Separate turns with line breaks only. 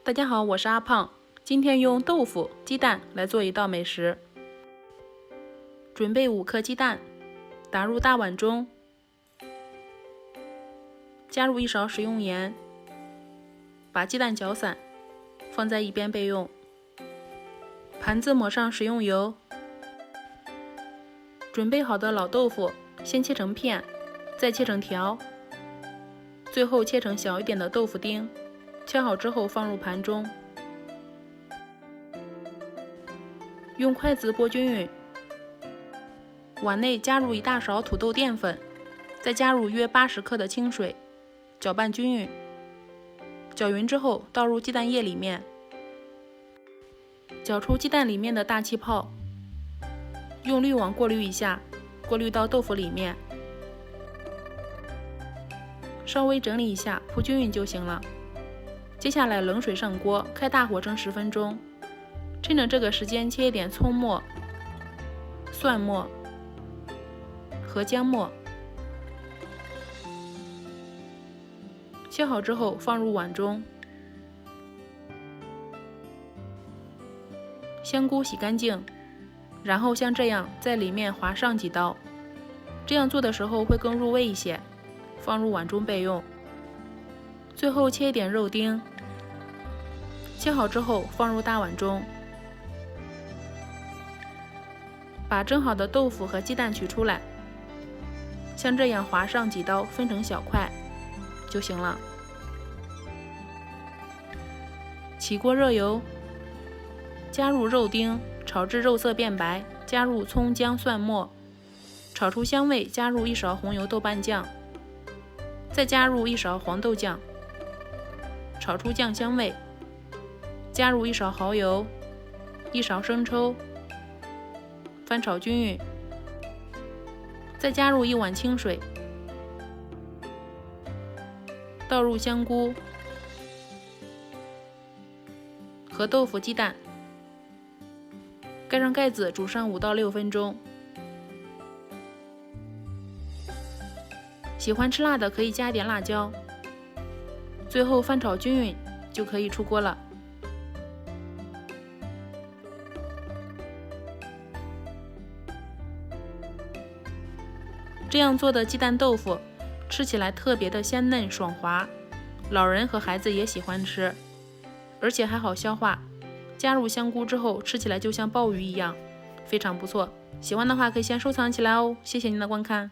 大家好，我是阿胖，今天用豆腐、鸡蛋来做一道美食。准备5颗鸡蛋，打入大碗中，加入1勺食用盐，把鸡蛋搅散，放在一边备用。盘子抹上食用油，准备好的老豆腐先切成片，再切成条，最后切成小一点的豆腐丁。切好之后放入盘中，用筷子拨均匀。碗内加入1大勺土豆淀粉，再加入约80克的清水，搅拌均匀。搅匀之后倒入鸡蛋液里面，搅出鸡蛋里面的大气泡，用滤网过滤一下，过滤到豆腐里面，稍微整理一下，铺均匀就行了。接下来冷水上锅，开大火蒸10分钟。趁着这个时间切一点葱末、蒜末和姜末，切好之后放入碗中。香菇洗干净，然后像这样在里面划上几刀，这样做的时候会更入味一些。放入碗中备用。最后切一点肉丁，切好之后放入大碗中，把蒸好的豆腐和鸡蛋取出来，像这样划上几刀，分成小块就行了。起锅热油，加入肉丁，炒至肉色变白，加入葱姜蒜末，炒出香味，加入1勺红油豆瓣酱，再加入1勺黄豆酱，炒出酱香味，加入1勺蚝油，1勺生抽，翻炒均匀，再加入1碗清水，倒入香菇和豆腐、鸡蛋，盖上盖子煮上5到6分钟。喜欢吃辣的可以加一点辣椒。最后翻炒均匀就可以出锅了。这样做的鸡蛋豆腐吃起来特别的鲜嫩爽滑，老人和孩子也喜欢吃，而且还好消化。加入香菇之后吃起来就像鲍鱼一样，非常不错。喜欢的话可以先收藏起来哦。谢谢您的观看。